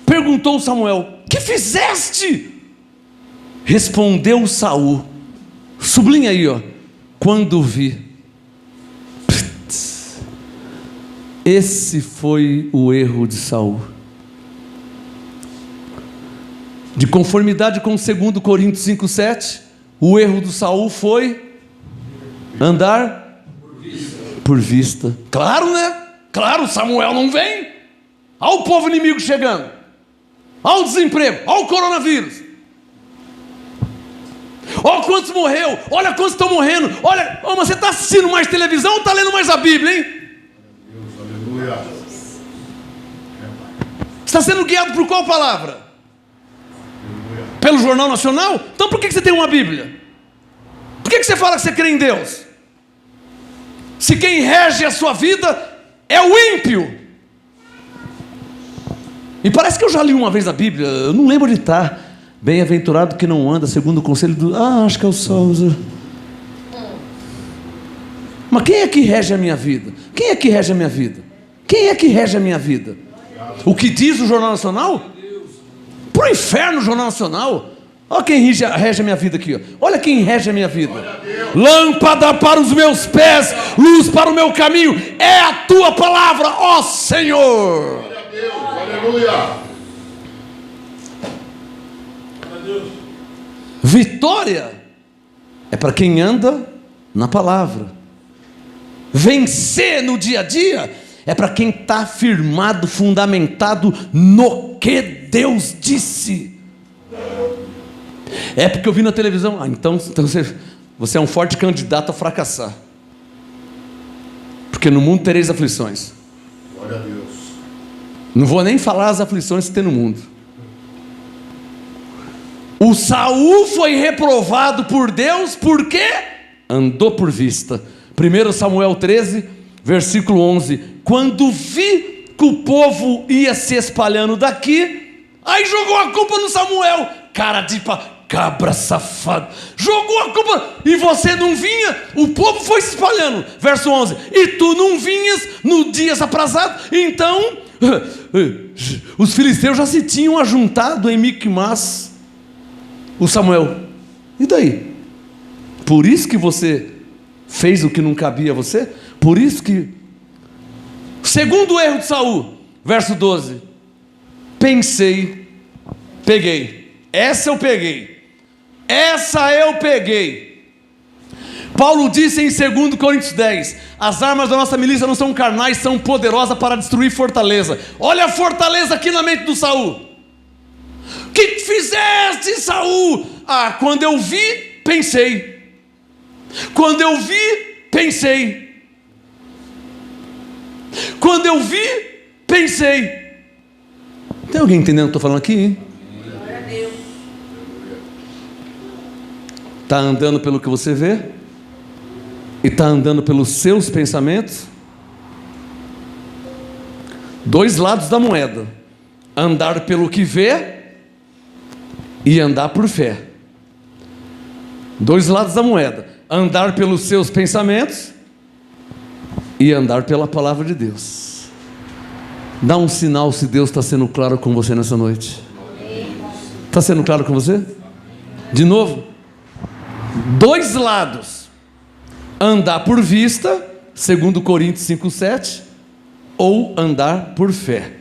Perguntou Samuel: que fizeste? Respondeu Saul, sublinha aí, ó, quando vi. Esse foi o erro de Saul. De conformidade com 2 Coríntios 5,7, o erro de Saul foi andar por vista. Claro, né? Claro, Samuel não vem. Olha o povo inimigo chegando. Olha o desemprego, olha o coronavírus. Olha quantos morreu, olha quantos estão morrendo. Olha, mas você está assistindo mais televisão ou está lendo mais a Bíblia, hein? Aleluia. Está sendo guiado por qual palavra? Pelo Jornal Nacional? Então por que você tem uma Bíblia? Por que você fala que você crê em Deus? Se quem rege a sua vida é o ímpio. E parece que eu já li uma vez a Bíblia, eu não lembro de estar. Bem-aventurado que não anda segundo o conselho do... acho que é o Souza. Mas quem é que rege a minha vida? Quem é que rege a minha vida? Quem é que rege a minha vida? O que diz o Jornal Nacional? Pro inferno o Jornal Nacional. Olha quem rege a minha vida aqui, ó. Olha quem rege a minha vida. Lâmpada para os meus pés, luz para o meu caminho, é a tua palavra, ó Senhor. Glória a Deus. Aleluia. Vitória é para quem anda na palavra. Vencer no dia a dia é para quem está firmado, fundamentado no que Deus disse. É porque eu vi na televisão. Então você é um forte candidato a fracassar. Porque no mundo tereis aflições. Glória a Deus. Não vou nem falar as aflições que tem no mundo. O Saul foi reprovado por Deus porque andou por vista. 1 Samuel 13, versículo 11. Quando vi que o povo ia se espalhando daqui, aí jogou a culpa no Samuel. Cara de cabra safado. Jogou a culpa. E você não vinha, o povo foi se espalhando. Verso 11. E tu não vinhas no dias aprazados. Então os filisteus já se tinham ajuntado em Micmas. O Samuel, e daí? Por isso que você fez o que não cabia a você? Por isso que... Segundo erro de Saul, verso 12. Pensei, peguei. Essa eu peguei. Essa eu peguei. Paulo disse em 2 Coríntios 10: as armas da nossa milícia não são carnais, são poderosas para destruir fortaleza. Olha a fortaleza aqui na mente do Saul. O que fizeste, Saul? Quando eu vi, pensei. Quando eu vi, pensei. Quando eu vi, pensei. Tem alguém entendendo o que eu estou falando aqui, hein? Glória a Deus. Está andando pelo que você vê? E está andando pelos seus pensamentos? Dois lados da moeda: andar pelo que vê e andar por fé. Dois lados da moeda: andar pelos seus pensamentos e andar pela palavra de Deus. Dá um sinal se Deus está sendo claro com você nessa noite. Está sendo claro com você? De novo, dois lados: andar por vista, 2 Coríntios 5,7, ou andar por fé.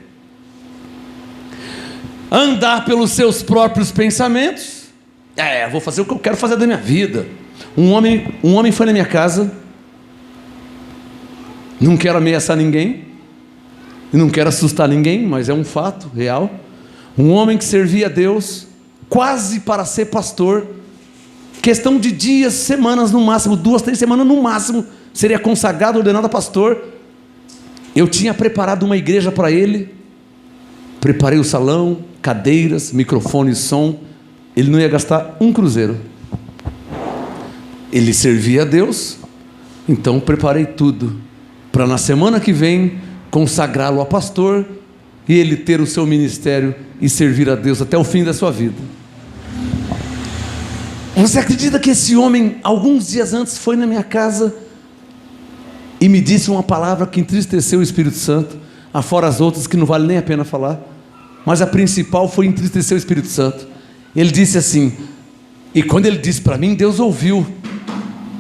Andar pelos seus próprios pensamentos. Vou fazer o que eu quero fazer da minha vida. Um homem foi na minha casa. Não quero ameaçar ninguém, não quero assustar ninguém, mas é um fato real. Um homem que servia a Deus, quase para ser pastor, questão de dias, semanas no máximo, 2, 3 semanas no máximo, seria consagrado, ordenado a pastor. Eu tinha preparado uma igreja para ele, preparei o salão, cadeiras, microfone, som. Ele não ia gastar um cruzeiro. Ele servia a Deus, então preparei tudo para na semana que vem consagrá-lo a pastor e ele ter o seu ministério e servir a Deus até o fim da sua vida. Você acredita que esse homem, alguns dias antes, foi na minha casa e me disse uma palavra que entristeceu o Espírito Santo, afora as outras que não vale nem a pena falar, mas a principal foi entristecer o Espírito Santo. Ele disse assim, e quando ele disse para mim, Deus ouviu.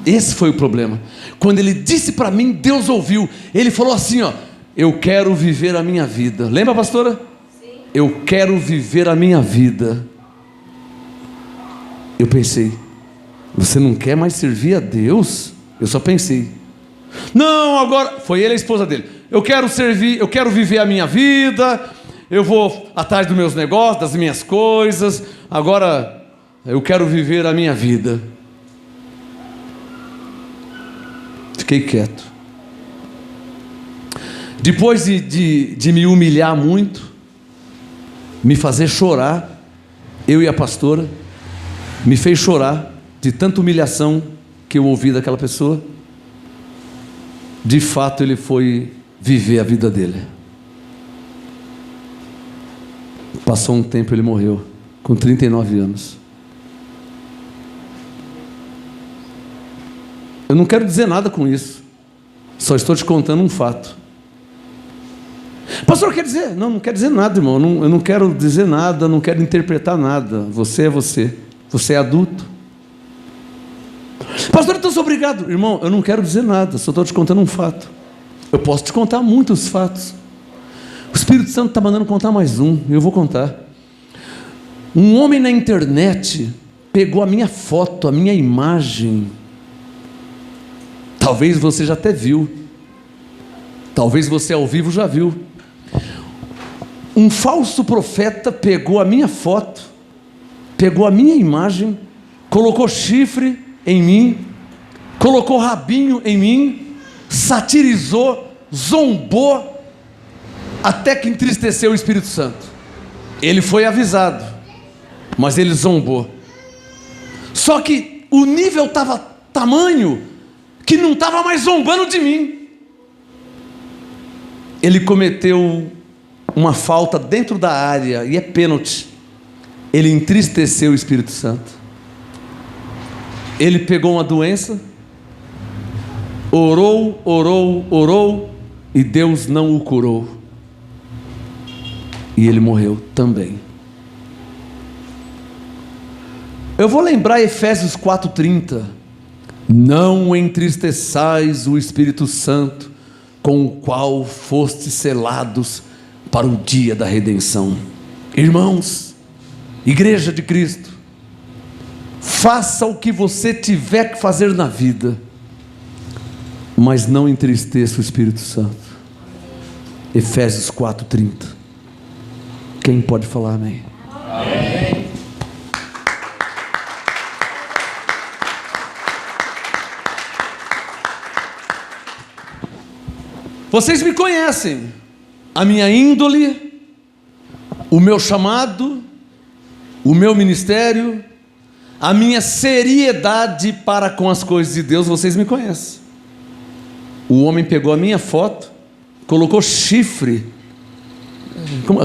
Esse foi o problema. Quando ele disse para mim, Deus ouviu. Ele falou assim, ó: eu quero viver a minha vida. Lembra, pastora? Sim. Eu quero viver a minha vida. Eu pensei, você não quer mais servir a Deus? Eu só pensei, não, agora, foi ele e a esposa dele, eu quero servir, eu quero viver a minha vida, eu vou atrás dos meus negócios, das minhas coisas, agora eu quero viver a minha vida. Fiquei quieto. Depois de me humilhar muito, me fazer chorar, eu e a pastora, me fez chorar de tanta humilhação que eu ouvi daquela pessoa. De fato ele foi viver a vida dele. Passou um tempo, ele morreu com 39 anos. Eu não quero dizer nada com isso, só estou te contando um fato. Pastor, quer dizer? Não, não quer dizer nada, irmão. Eu não quero dizer nada, não quero interpretar nada. Você é você. Você é adulto. Pastor, então sou obrigado. Irmão, eu não quero dizer nada, só estou te contando um fato. Eu posso te contar muitos fatos. O Espírito Santo está mandando contar mais um, eu vou contar. Um homem na internet pegou a minha foto, a minha imagem. Talvez você já até viu. Talvez você ao vivo já viu. Um falso profeta pegou a minha foto, pegou a minha imagem, colocou chifre em mim, colocou rabinho em mim, satirizou, zombou, até que entristeceu o Espírito Santo. Ele foi avisado, mas ele zombou. Só que o nível estava tamanho que não estava mais zombando de mim. Ele cometeu uma falta dentro da área, e é pênalti. Ele entristeceu o Espírito Santo. Ele pegou uma doença, orou, e Deus não o curou. E ele morreu também. Eu vou lembrar Efésios 4:30. Não entristeçais o Espírito Santo, com o qual fostes selados para o dia da redenção. Irmãos, Igreja de Cristo, faça o que você tiver que fazer na vida, mas não entristeça o Espírito Santo. Efésios 4:30. Quem pode falar amém? Amém. Vocês me conhecem, a minha índole, o meu chamado, o meu ministério, a minha seriedade para com as coisas de Deus, vocês me conhecem. O homem pegou a minha foto, colocou chifre, como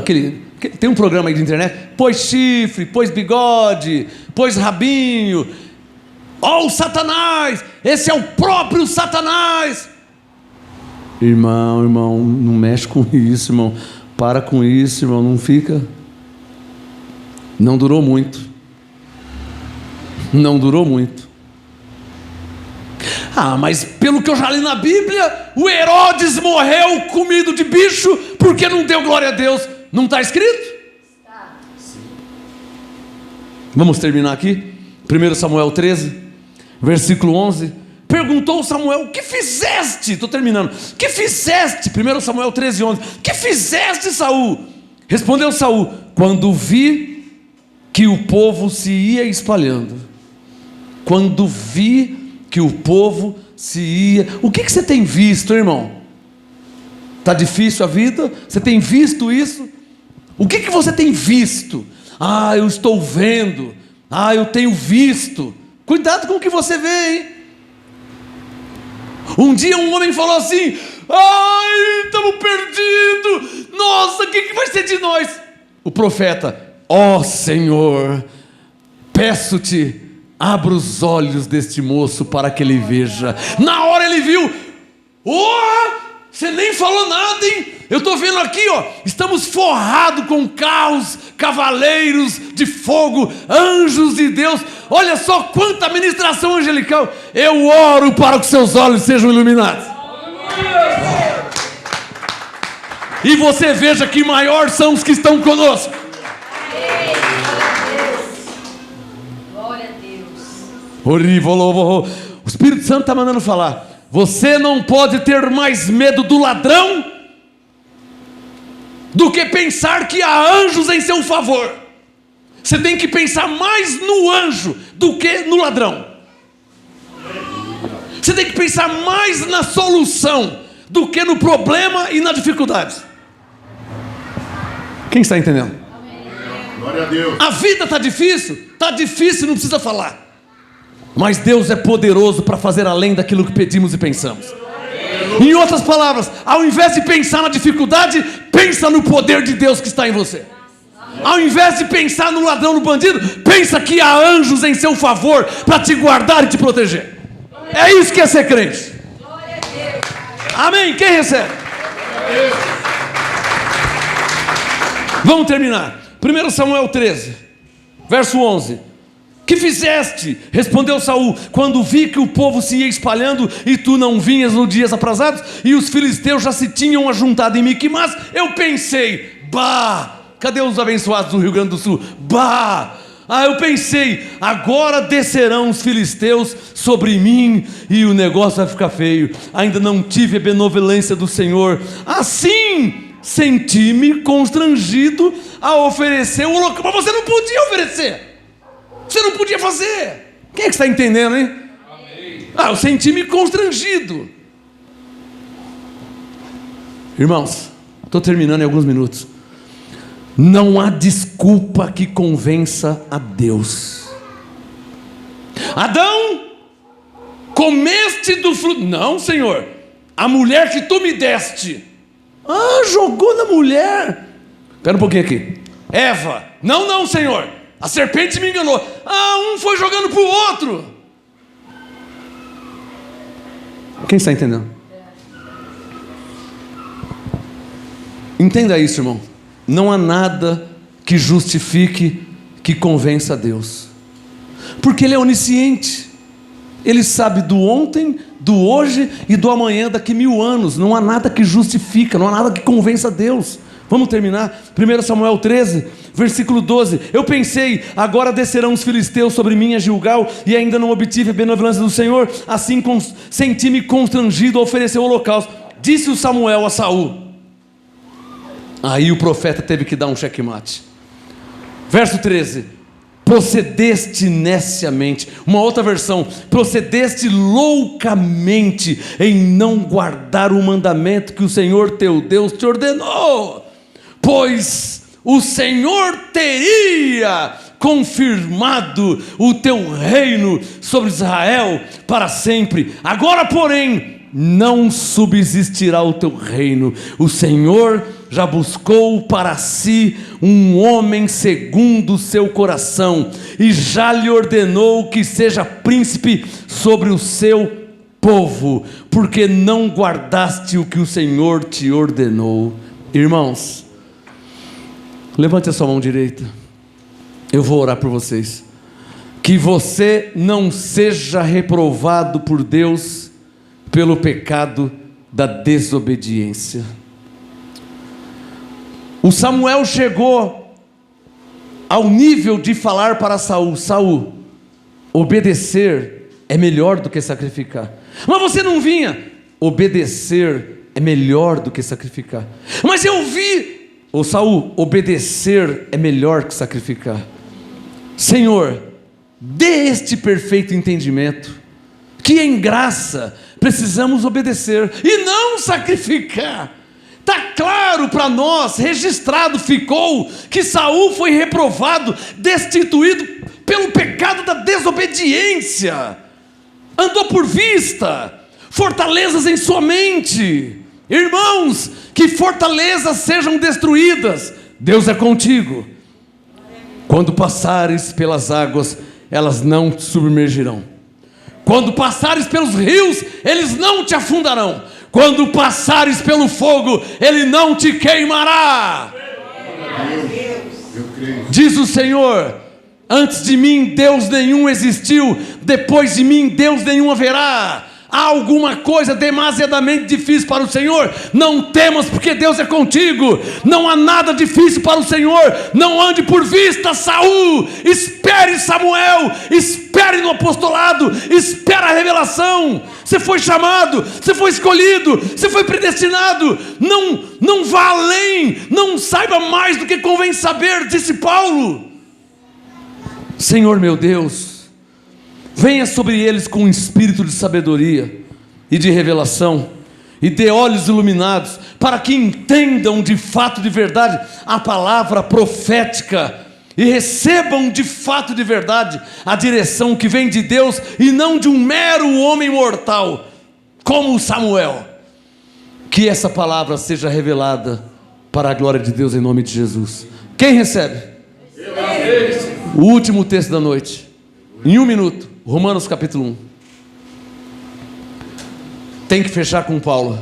tem um programa aí de internet, pôs chifre, pôs bigode, pôs rabinho, ó o Satanás, esse é o próprio Satanás. Irmão, não mexe com isso, irmão, para com isso, irmão, não fica. Não durou muito. Mas pelo que eu já li na Bíblia, o Herodes morreu comido de bicho, porque não deu glória a Deus. Não está escrito? Está. Vamos terminar aqui, 1 Samuel 13, versículo 11. Perguntou Samuel, o que fizeste? Estou terminando. O que fizeste? 1 Samuel 13, 11. O que fizeste, Saul? Respondeu Saul, quando vi que o povo se ia espalhando, quando vi que o povo se ia. O que você tem visto, irmão? Está difícil a vida? Você tem visto isso? O que você tem visto? Ah, eu estou vendo. Ah, eu tenho visto. Cuidado com o que você vê, hein? Um dia um homem falou assim: ai, estamos perdidos. Nossa, o que vai ser de nós? O profeta: ó Senhor, peço-te, abra os olhos deste moço para que ele veja. Na hora ele viu. Você nem falou nada, hein? Eu estou vendo aqui, estamos forrados com carros, cavaleiros de fogo, anjos de Deus. Olha só quanta ministração angelical. Eu oro para que seus olhos sejam iluminados. E você veja que maior são os que estão conosco. Glória a Deus. O Espírito Santo está mandando falar. Você não pode ter mais medo do ladrão do que pensar que há anjos em seu favor. Você tem que pensar mais no anjo do que no ladrão. Você tem que pensar mais na solução do que no problema e na dificuldade. Quem está entendendo? Glória a Deus. A vida está difícil, não precisa falar. Mas Deus é poderoso para fazer além daquilo que pedimos e pensamos. Em outras palavras, ao invés de pensar na dificuldade, pensa no poder de Deus que está em você. Ao invés de pensar no ladrão, no bandido, pensa que há anjos em seu favor para te guardar e te proteger. É isso que é ser crente. Amém? Quem recebe? Vamos terminar. 1 Samuel 13, verso 11. Que fizeste? Respondeu Saul: quando vi que o povo se ia espalhando e tu não vinhas nos dias aprazados, e os filisteus já se tinham ajuntado em Miquimás, eu pensei: cadê os abençoados do Rio Grande do Sul? Eu pensei: agora descerão os filisteus sobre mim e o negócio vai ficar feio. Ainda não tive a benevolência do Senhor. Assim senti-me constrangido a oferecer o holocausto. Mas você não podia oferecer. Você não podia fazer. Quem é que está entendendo, hein? Eu senti-me constrangido. Irmãos, estou terminando em alguns minutos. Não há desculpa que convença a Deus. Adão, comeste do fruto. Não, Senhor. A mulher que tu me deste. Jogou na mulher. Espera um pouquinho aqui. Eva. Não, Senhor. A serpente me enganou. Um foi jogando para o outro. Quem está entendendo? Entenda isso, irmão. Não há nada que justifique, que convença a Deus. Porque Ele é onisciente. Ele sabe do ontem, do hoje e do amanhã, daqui 1000 anos. Não há nada que justifica, não há nada que convença a Deus. Vamos terminar? 1 Samuel 13, versículo 12. Eu pensei: agora descerão os filisteus sobre mim a Gilgal, e ainda não obtive a benevolência do Senhor. Assim senti-me constrangido a oferecer o holocausto. Disse o Samuel a Saul. Aí o profeta teve que dar um checkmate. Verso 13. Procedeste neciamente. Uma outra versão: procedeste loucamente em não guardar o mandamento que o Senhor teu Deus te ordenou. Pois o Senhor teria confirmado o teu reino sobre Israel para sempre. Agora, porém, não subsistirá o teu reino. O Senhor já buscou para si um homem segundo o seu coração, e já lhe ordenou que seja príncipe sobre o seu povo, porque não guardaste o que o Senhor te ordenou. Irmãos, levante a sua mão direita. Eu vou orar por vocês. Que você não seja reprovado por Deus pelo pecado da desobediência. O Samuel chegou ao nível de falar para Saul: Saul, obedecer é melhor do que sacrificar. Mas você não vinha. Obedecer é melhor do que sacrificar. Mas eu vi. Saul, obedecer é melhor que sacrificar. Senhor, deste perfeito entendimento, que em graça precisamos obedecer e não sacrificar. Está claro para nós, registrado ficou, que Saul foi reprovado, destituído pelo pecado da desobediência, andou por vista, fortalezas em sua mente. Irmãos, que fortalezas sejam destruídas, Deus é contigo. Quando passares pelas águas, elas não te submergirão. Quando passares pelos rios, eles não te afundarão. Quando passares pelo fogo, ele não te queimará. Diz o Senhor: antes de mim Deus nenhum existiu, depois de mim Deus nenhum haverá. Há alguma coisa demasiadamente difícil para o Senhor? Não temas, porque Deus é contigo. Não há nada difícil para o Senhor. Não ande por vista, Saul. Espere Samuel. Espere no apostolado. Espere a revelação. Você foi chamado, você foi escolhido, você foi predestinado. Não vá além. Não saiba mais do que convém saber, disse Paulo. Senhor meu Deus, venha sobre eles com um espírito de sabedoria e de revelação, e dê olhos iluminados, para que entendam de fato, de verdade, a palavra profética, e recebam de fato, de verdade, a direção que vem de Deus, e não de um mero homem mortal, como Samuel. Que essa palavra seja revelada para a glória de Deus, em nome de Jesus. Quem recebe? O último texto da noite, em 1 minuto. Romanos capítulo 1. Tem que fechar com Paulo,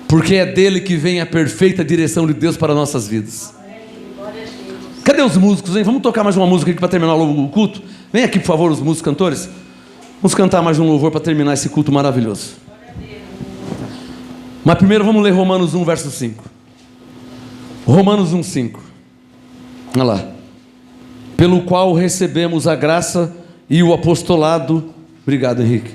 porque é dele que vem a perfeita direção de Deus para nossas vidas. Cadê os músicos, hein? Vamos tocar mais uma música aqui para terminar o culto? Vem aqui, por favor, os músicos cantores. Vamos cantar mais um louvor para terminar esse culto maravilhoso. Mas primeiro vamos ler Romanos 1, verso 5. Romanos 1, 5. Olha lá. Pelo qual recebemos a graça e o apostolado. Obrigado, Henrique.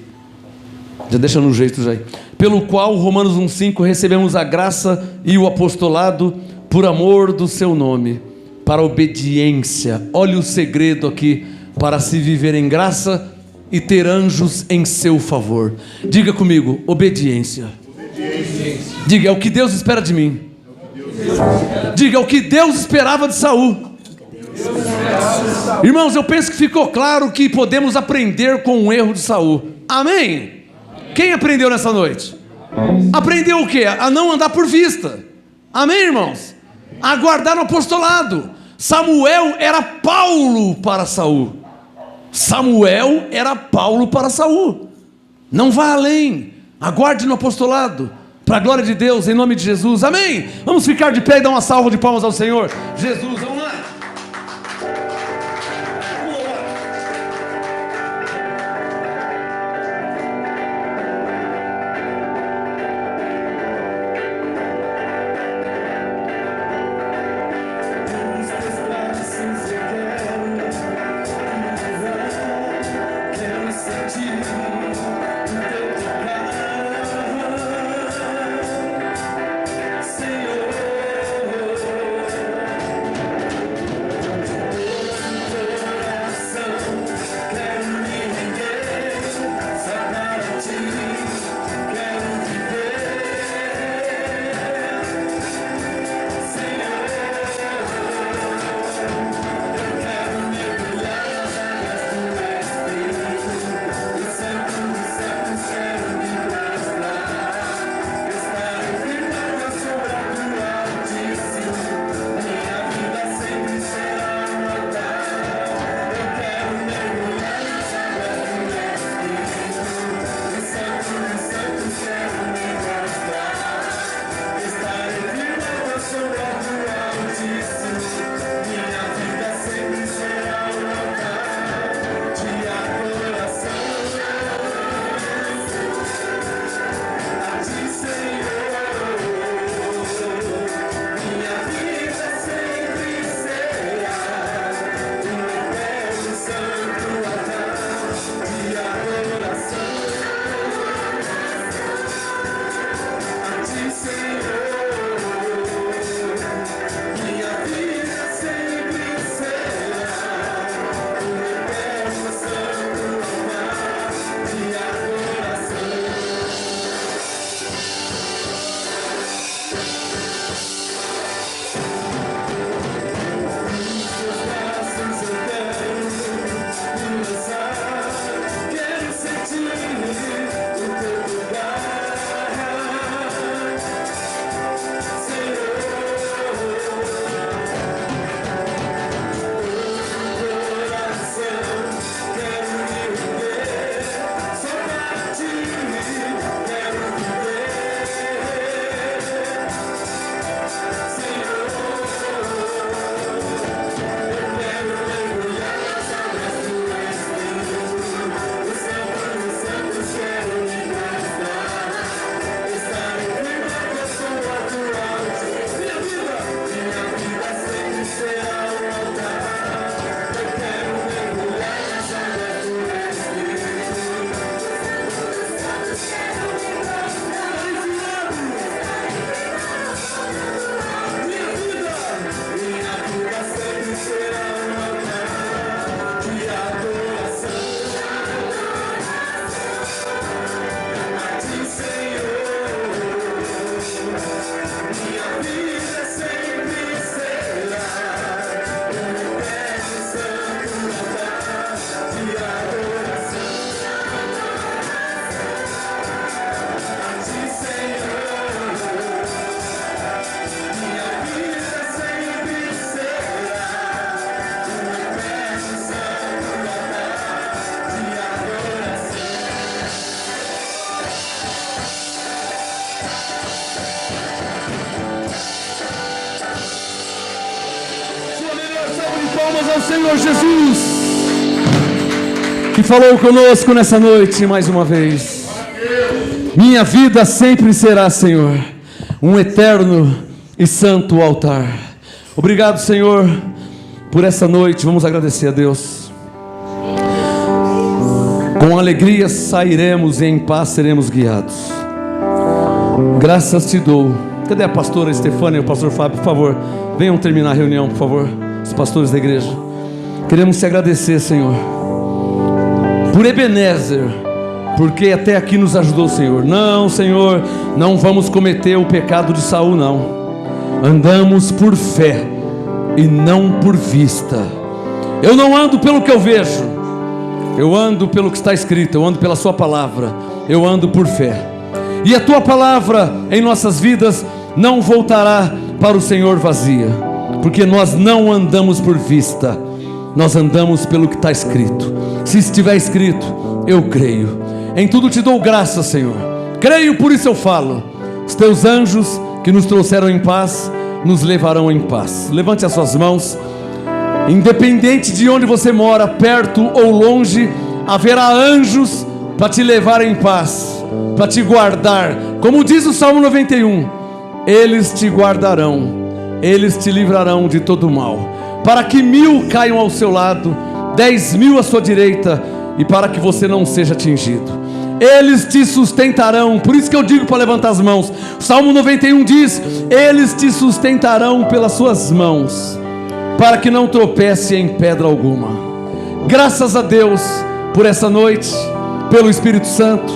Já deixa no jeito já aí. Pelo qual, Romanos 1,5, recebemos a graça e o apostolado por amor do seu nome, para obediência. Olha o segredo aqui, para se viver em graça e ter anjos em seu favor. Diga comigo, obediência. Diga, é o que Deus espera de mim. Diga, é o que Deus esperava de Saul. Irmãos, eu penso que ficou claro que podemos aprender com o erro de Saul. Amém? Quem aprendeu nessa noite? Aprendeu o quê? A não andar por vista. Amém, irmãos? A guardar no apostolado. Samuel era Paulo para Saul. Samuel era Paulo para Saul. Não vá além. Aguarde no apostolado, para a glória de Deus, em nome de Jesus. Amém? Vamos ficar de pé e dar uma salva de palmas ao Senhor. Jesus, vamos lá. palmas ao Senhor Jesus, que falou conosco nessa noite mais uma vez. Minha vida sempre será, Senhor, um eterno e santo altar. Obrigado, Senhor, por essa noite. Vamos agradecer a Deus. Com alegria sairemos e em paz seremos guiados. Graças te dou. Cadê a pastora Estefânia e o pastor Fábio? Por favor, venham terminar a reunião, por favor, os pastores da igreja. Queremos te agradecer, Senhor, por Ebenezer, porque até aqui nos ajudou, Senhor. Não, Senhor, não vamos cometer o pecado de Saul, não. Andamos por fé e não por vista. Eu não ando pelo que eu vejo, eu ando pelo que está escrito, eu ando pela sua palavra, eu ando por fé. E a tua palavra em nossas vidas não voltará para o Senhor vazia, porque nós não andamos por vista, nós andamos pelo que está escrito. Se estiver escrito, eu creio. Em tudo te dou graças, Senhor. Creio, por isso eu falo. Os teus anjos que nos trouxeram em paz, nos levarão em paz. Levante as suas mãos. Independente de onde você mora, perto ou longe, haverá anjos para te levar em paz, para te guardar. Como diz o Salmo 91, eles te guardarão, eles te livrarão de todo mal, para que 1000 caiam ao seu lado, 10.000 à sua direita, e para que você não seja atingido. Eles te sustentarão. Por isso que eu digo para levantar as mãos. O Salmo 91 diz: eles te sustentarão pelas suas mãos, para que não tropece em pedra alguma. Graças a Deus por essa noite, pelo Espírito Santo,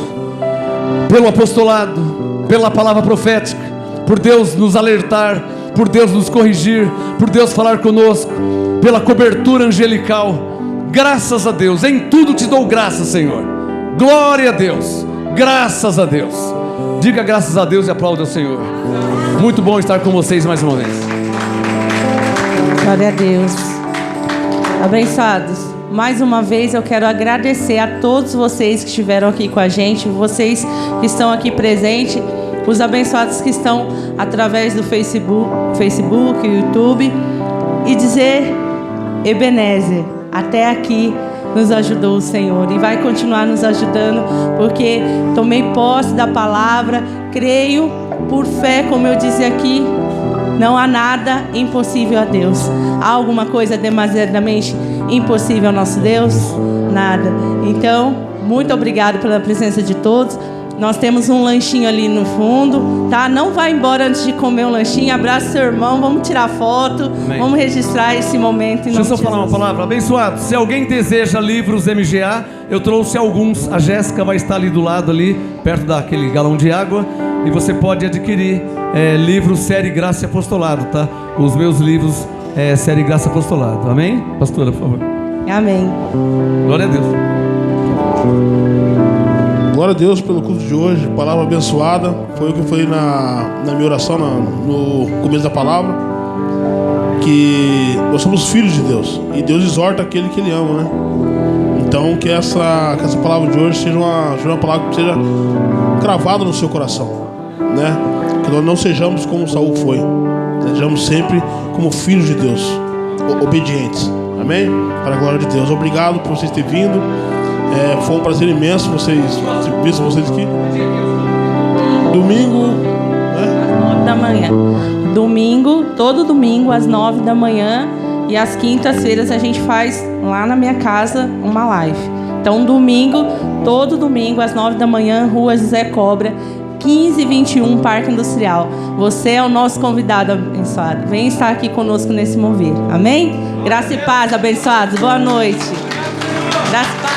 pelo apostolado, pela palavra profética, por Deus nos alertar, por Deus nos corrigir, por Deus falar conosco, pela cobertura angelical. Graças a Deus, em tudo te dou graças, Senhor. Glória a Deus, graças a Deus. Diga graças a Deus e aplauda o Senhor. Muito bom estar com vocês mais uma vez. Glória a Deus. Abençoados, mais uma vez eu quero agradecer a todos vocês que estiveram aqui com a gente, vocês que estão aqui presentes, os abençoados que estão através do Facebook, YouTube, e dizer: Ebenezer, até aqui nos ajudou o Senhor e vai continuar nos ajudando, porque tomei posse da palavra, creio por fé, como eu disse aqui. Não há nada impossível a Deus. Há alguma coisa demasiadamente impossível ao nosso Deus? Nada. Então, muito obrigado pela presença de todos. Nós temos um lanchinho ali no fundo, tá? Não vá embora antes de comer um lanchinho. Abraça seu irmão, vamos tirar foto. Amém. Vamos registrar esse momento. Deixa eu só falar uma palavra. Abençoado, se alguém deseja livros MGA, eu trouxe alguns. A Jéssica vai estar ali do lado, ali, perto daquele galão de água. E você pode adquirir livros série Graça e Apostolado, tá? Os meus livros série Graça e Apostolado. Amém? Pastora, por favor. Amém. Glória a Deus. Glória a Deus pelo culto de hoje, palavra abençoada. Foi o que eu falei na minha oração no começo da palavra, que nós somos filhos de Deus e Deus exorta aquele que Ele ama, né? Então que essa palavra de hoje seja uma palavra que seja cravada no seu coração, né? Que nós não sejamos como Saul foi, sejamos sempre como filhos de Deus, obedientes. Amém? Para a glória de Deus. Obrigado por vocês terem vindo. Foi um prazer imenso vocês aqui. Domingo, né? Às 9 da manhã. Domingo, todo domingo às 9 da manhã. E às quintas-feiras a gente faz lá na minha casa uma live. Então domingo, todo domingo às 9 da manhã, Rua José Cobra, 1521, Parque Industrial. Você é o nosso convidado abençoado. Vem estar aqui conosco nesse mover. Amém? Graça e paz, abençoados. Boa noite. Graça e paz.